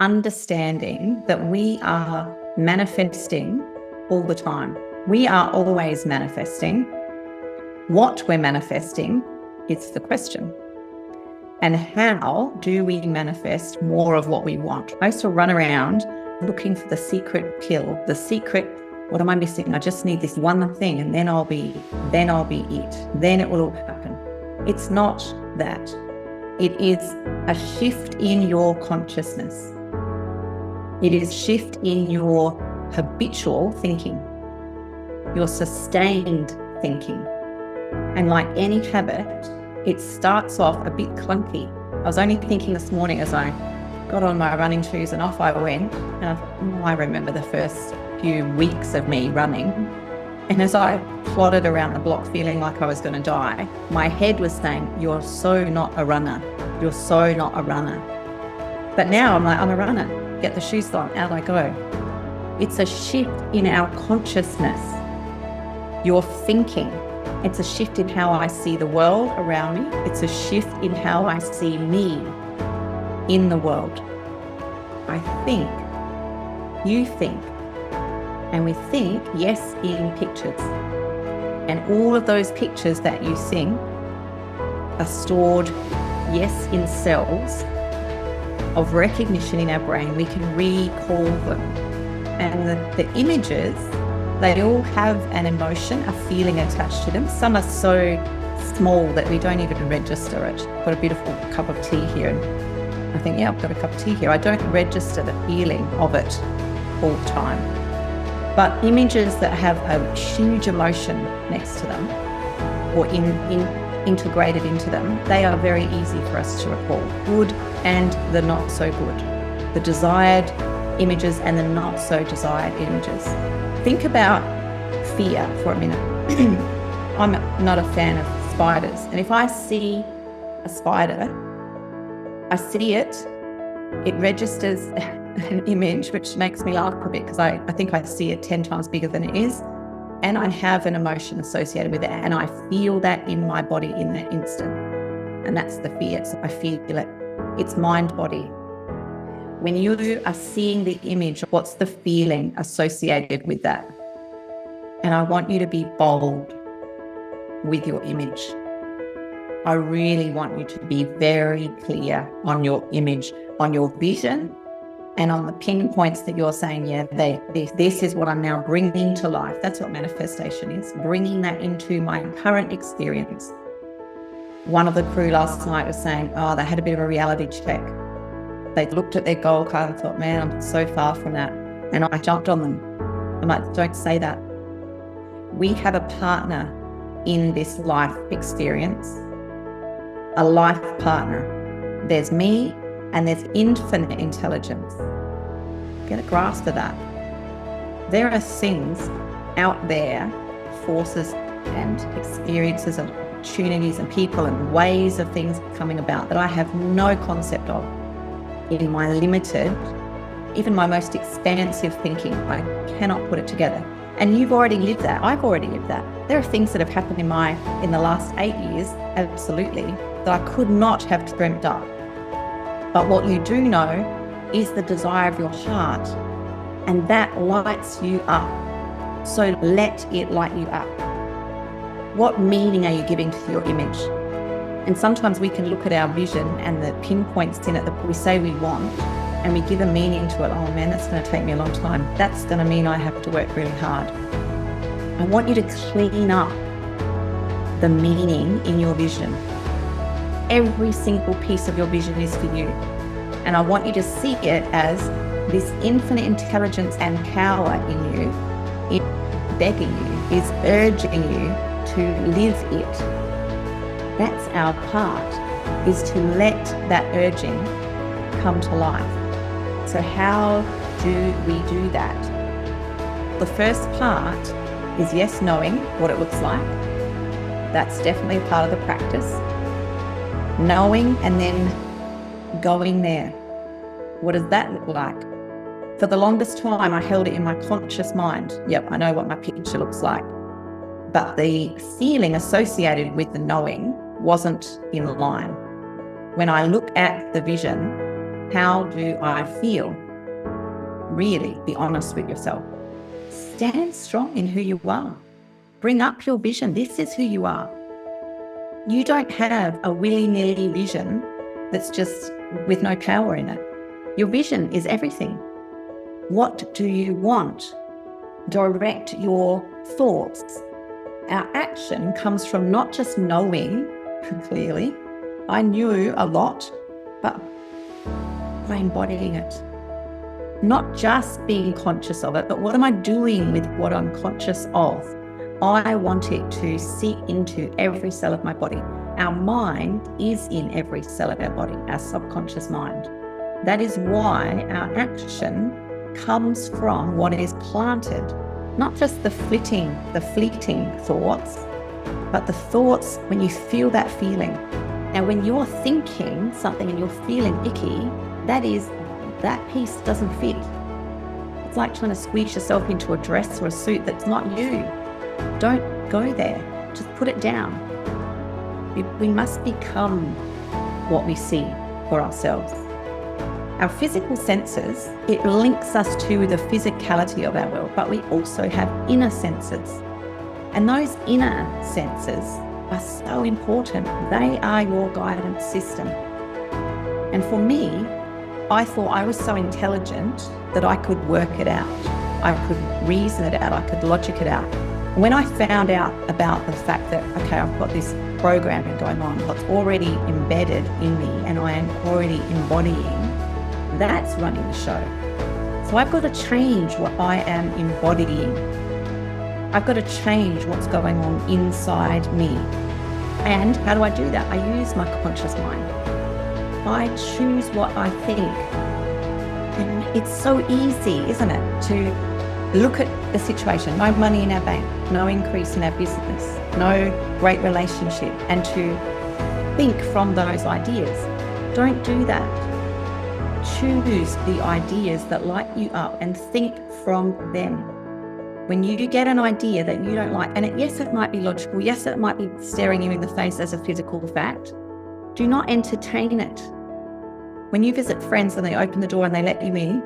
understanding that we are manifesting all the time. We are always manifesting. What we're manifesting is the question. And how do we manifest more of what we want? I used to run around looking for the secret pill, the secret, what am I missing? I just need this one thing and then I'll be it. Then it will all happen. It's not that. It is a shift in your consciousness. It is a shift in your habitual thinking, your sustained thinking. And like any habit, it starts off a bit clunky. I was only thinking this morning as I got on my running shoes and off I went, and I thought, I remember the first few weeks of me running. And as I plodded around the block feeling like I was going to die, my head was saying, you're so not a runner. You're so not a runner. But now I'm like, I'm a runner. Get the shoes on, out I go. It's a shift in our consciousness, your thinking. It's a shift in how I see the world around me. It's a shift in how I see me in the world. I think, you think, and we think, yes, in pictures. And all of those pictures that you think are stored, yes, in cells of recognition in our brain. We can recall them. And the images, they all have an emotion, a feeling attached to them. Some are so small that we don't even register it. I've got a beautiful cup of tea here, and I think, yeah, I've got a cup of tea here. I don't register the feeling of it all the time. But images that have a huge emotion next to them or integrated into them, they are very easy for us to recall. Good and the not so good. The desired images and the not so desired images. Think about fear for a minute. I'm not a fan of spiders. And if I see a spider, I see it, it registers an image, which makes me laugh a bit because I think I see it 10 times bigger than it is. And I have an emotion associated with it. And I feel that in my body in that instant. And that's the fear. So I feel it. It's mind body. When you are seeing the image, what's the feeling associated with that? And I want you to be bold with your image. I really want you to be very clear on your image, on your vision, and on the pinpoints that you're saying, yeah, this is what I'm now bringing to life. That's what manifestation is, bringing that into my current experience. One of the crew last night was saying, they had a bit of a reality check. They looked at their goal card and thought, man, I'm so far from that. And I jumped on them. I'm like, don't say that. We have a partner in this life experience, a life partner. There's me and there's infinite intelligence. Get a grasp of that. There are things out there, forces and experiences and opportunities and people and ways of things coming about that I have no concept of. In my limited, even my most expansive thinking, I cannot put it together. And you've already lived that. I've already lived that. There are things that have happened in the last 8 years, absolutely, that I could not have dreamt up. But what you do know is the desire of your heart, and that lights you up. So let it light you up. What meaning are you giving to your image? And sometimes we can look at our vision and the pinpoints in it that we say we want, and we give a meaning to it. Oh man, that's going to take me a long time. That's going to mean I have to work really hard. I want you to clean up the meaning in your vision. Every single piece of your vision is for you. And I want you to see it as this infinite intelligence and power in you, it's begging you, is urging you to live it. That's our part, is to let that urging come to life. So how do we do that? The first part is, yes, knowing what it looks like. That's definitely a part of the practice. Knowing and then going there. What does that look like? For the longest time, I held it in my conscious mind. Yep, I know what my picture looks like. But the feeling associated with the knowing wasn't in line. When I look at the vision, How do I feel? Really be honest with yourself. Stand strong in who you are. Bring up your vision. This is who you are. You don't have a willy-nilly vision that's just with no power in it. Your vision is everything. What do you want? Direct your thoughts. Our action comes from not just knowing clearly. I knew a lot, but by embodying it. Not just being conscious of it, but what am I doing with what I'm conscious of? I want it to seep into every cell of my body. Our mind is in every cell of our body, our subconscious mind. That is why our action comes from what is planted, not just the fleeting thoughts, but the thoughts when you feel that feeling. Now, when you're thinking something and you're feeling icky, that piece doesn't fit. It's like trying to squeeze yourself into a dress or a suit that's not you. Don't go there. Just put it down. We must become what we see for ourselves. Our physical senses, it links us to the physicality of our world, but we also have inner senses. And those inner senses are so important. They are your guidance system. And for me, I thought I was so intelligent that I could work it out. I could reason it out. I could logic it out. When I found out about the fact that, okay, I've got this programming going on that's already embedded in me and I am already embodying, that's running the show. So I've got to change what I am embodying. I've got to change what's going on inside me. And how do I do that? I use my conscious mind. I choose what I think. And it's so easy, isn't it, to look at the situation, no money in our bank, no increase in our business, no great relationship, and to think from those ideas. Don't do that. Choose the ideas that light you up and think from them. When you get an idea that you don't like, and yes, it might be logical, yes, it might be staring you in the face as a physical fact, do not entertain it. When you visit friends and they open the door and they let you in,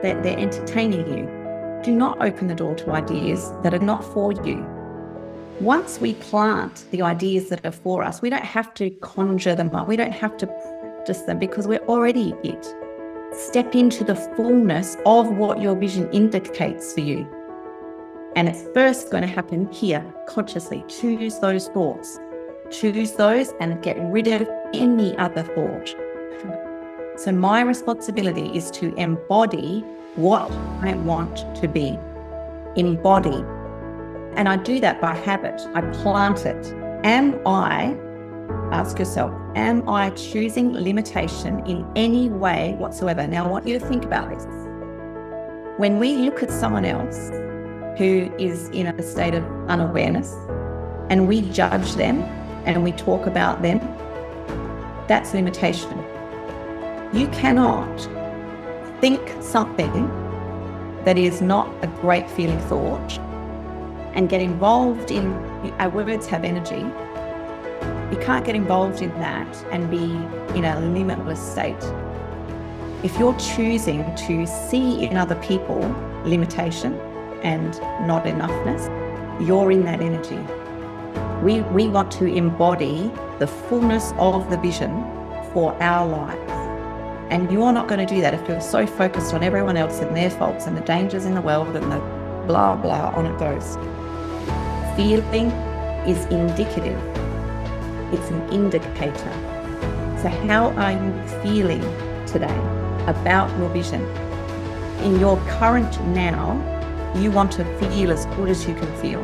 they're entertaining you. Do not open the door to ideas that are not for you. Once we plant the ideas that are for us, we don't have to conjure them up. We don't have to practice them because we're already it. Step into the fullness of what your vision indicates for you. And it's first going to happen here, consciously. Choose those thoughts. Choose those and get rid of any other thought. So my responsibility is to embody what I want to be. Embody. And I do that by habit. I plant it. Ask yourself, am I choosing limitation in any way whatsoever? Now, I want you to think about this. When we look at someone else who is in a state of unawareness and we judge them and we talk about them, that's limitation. You cannot think something that is not a great feeling thought and get involved in, our words have energy. You can't get involved in that and be in a limitless state. If you're choosing to see in other people limitation and not enoughness, you're in that energy. We want to embody the fullness of the vision for our lives. And you're not going to do that if you're so focused on everyone else and their faults and the dangers in the world and the blah, blah, on it goes. Feeling is indicative. It's an indicator. So how are you feeling today about your vision? In your current now, you want to feel as good as you can feel.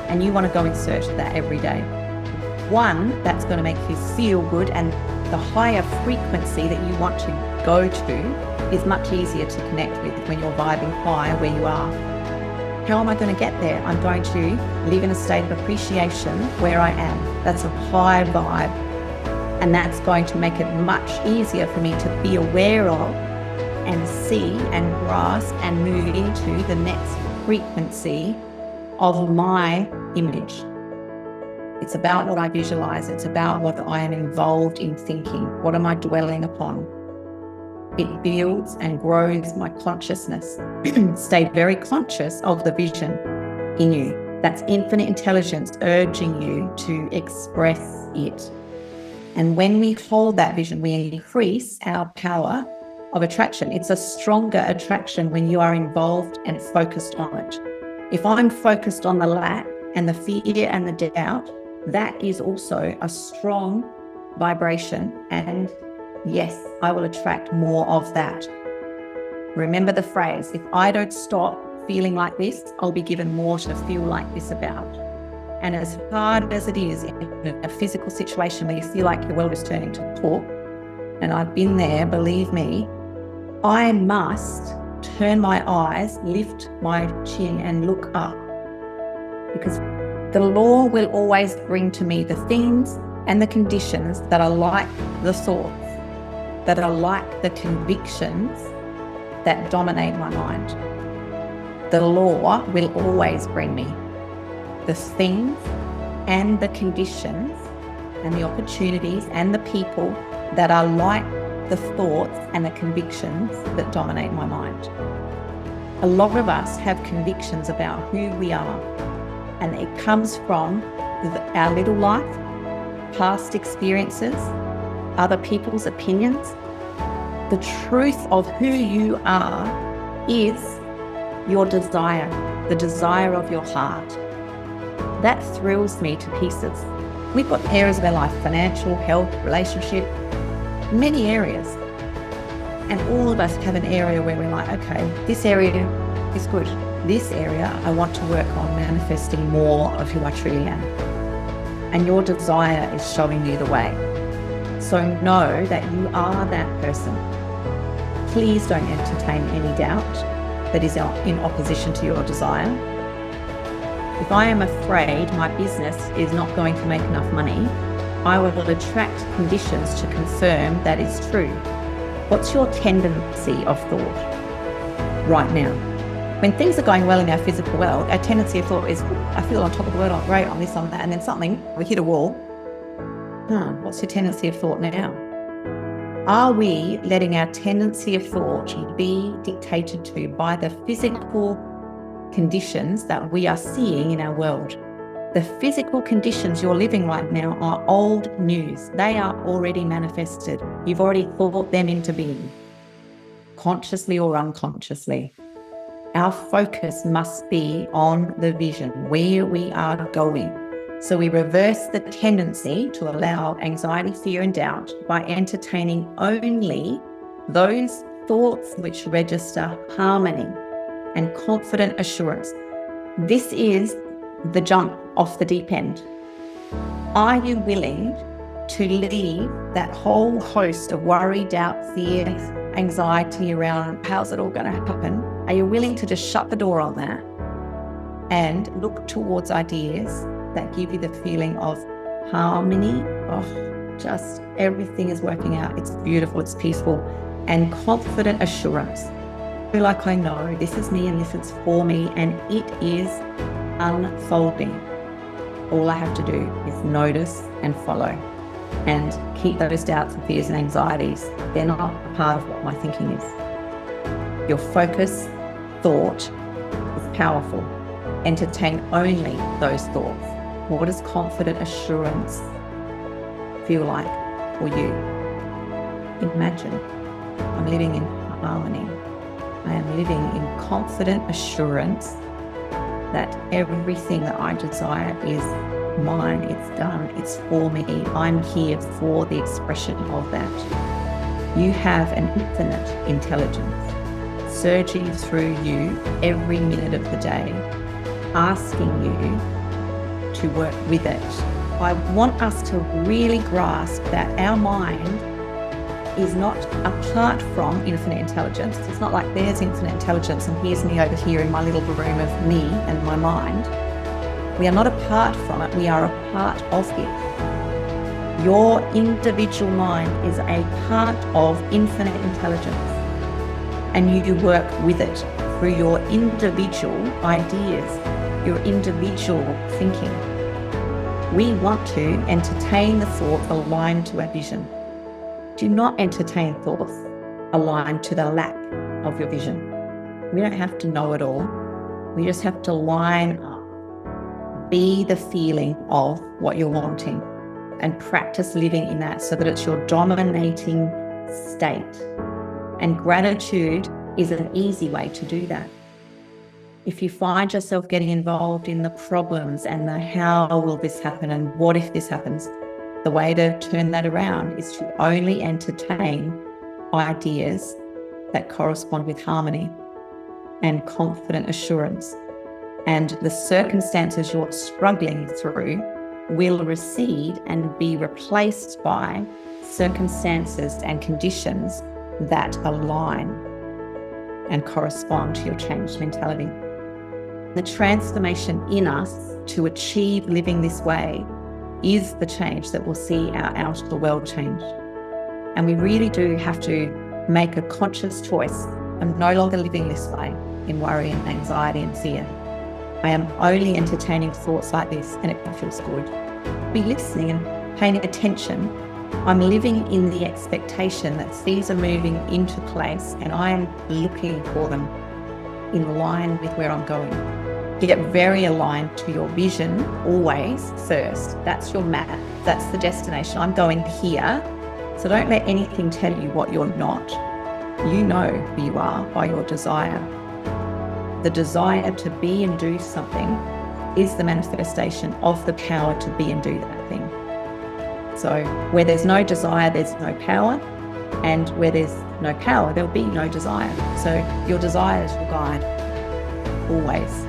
And you want to go in search of that every day. One, that's going to make you feel good, and the higher frequency that you want to go to is much easier to connect with when you're vibing high where you are. How am I going to get there? I'm going to live in a state of appreciation where I am. That's a high vibe. And that's going to make it much easier for me to be aware of and see and grasp and move into the next frequency of my image. It's about what I visualize. It's about what I am involved in thinking. What am I dwelling upon? It builds and grows my consciousness. Stay very conscious of the vision in you. That's infinite intelligence urging you to express it. And when we hold that vision, we increase our power of attraction. It's a stronger attraction when you are involved and focused on it. If I'm focused on the lack and the fear and the doubt, that is also a strong vibration. And yes, I will attract more of that. Remember the phrase, if I don't stop feeling like this, I'll be given more to feel like this about. And as hard as it is in a physical situation where you feel like your world is turning to pork, and I've been there, believe me, I must turn my eyes, lift my chin and look up, because the law will always bring to me the things and the conditions that are like the thoughts, that are like the convictions that dominate my mind. The law will always bring me the things and the conditions and the opportunities and the people that are like the thoughts and the convictions that dominate my mind. A lot of us have convictions about who we are, and it comes from our little life, past experiences, other people's opinions. The truth of who you are is your desire, the desire of your heart. That thrills me to pieces. We've got areas of our life, financial, health, relationship, many areas. And all of us have an area where we're like, okay, this area is good. This area, I want to work on manifesting more of who I truly am. And your desire is showing you the way. So know that you are that person. Please don't entertain any doubt that is in opposition to your desire. If I am afraid my business is not going to make enough money, I will attract conditions to confirm that is true. What's your tendency of thought right now? When things are going well in our physical world, our tendency of thought is, I feel on top of the world, I'm great on this, on that, and then something, we hit a wall. What's your tendency of thought now? Are we letting our tendency of thought be dictated to by the physical conditions that we are seeing in our world? The physical conditions you're living right now are old news. They are already manifested. You've already thought them into being, consciously or unconsciously. Our focus must be on the vision, where we are going. So we reverse the tendency to allow anxiety, fear, and doubt by entertaining only those thoughts which register harmony and confident assurance. This is the jump off the deep end. Are you willing to leave that whole host of worry, doubt, fear, anxiety around how's it all going to happen? Are you willing to just shut the door on that and look towards ideas that give you the feeling of harmony? Just everything is working out. It's beautiful, it's peaceful, and confident assurance. I feel like I know this is me and this is for me, and it is unfolding. All I have to do is notice and follow and keep those doubts and fears and anxieties. They're not a part of what my thinking is. Your focus, thought is powerful. Entertain only those thoughts. What does confident assurance feel like for you? Imagine I'm living in harmony. I am living in confident assurance that everything that I desire is mine, it's done, it's for me. I'm here for the expression of that. You have an infinite intelligence surging through you every minute of the day, asking you to work with it. I want us to really grasp that our mind is not apart from infinite intelligence. It's not like there's infinite intelligence and here's me over here in my little room of me and my mind. We are not apart from it, we are a part of it. Your individual mind is a part of infinite intelligence, and you work with it through your individual ideas, your individual thinking. We want to entertain the thought aligned to our vision. Do not entertain thoughts aligned to the lack of your vision. We don't have to know it all. We just have to line up, be the feeling of what you're wanting, and practice living in that so that it's your dominating state. And gratitude is an easy way to do that. If you find yourself getting involved in the problems and the how will this happen and what if this happens, the way to turn that around is to only entertain ideas that correspond with harmony and confident assurance. And the circumstances you're struggling through will recede and be replaced by circumstances and conditions that align and correspond to your changed mentality. The transformation in us to achieve living this way is the change that will see our outer world change. And we really do have to make a conscious choice. I'm no longer living this way in worry and anxiety and fear. I am only entertaining thoughts like this and it feels good. Be listening and paying attention. I'm living in the expectation that things are moving into place and I am looking for them in line with where I'm going. Get very aligned to your vision always first. That's your map. That's the destination. I'm going here. So don't let anything tell you what you're not. You know who you are by your desire. The desire to be and do something is the manifestation of the power to be and do that thing. So where there's no desire, there's no power. And where there's no power, there'll be no desire. So your desire is your guide, always.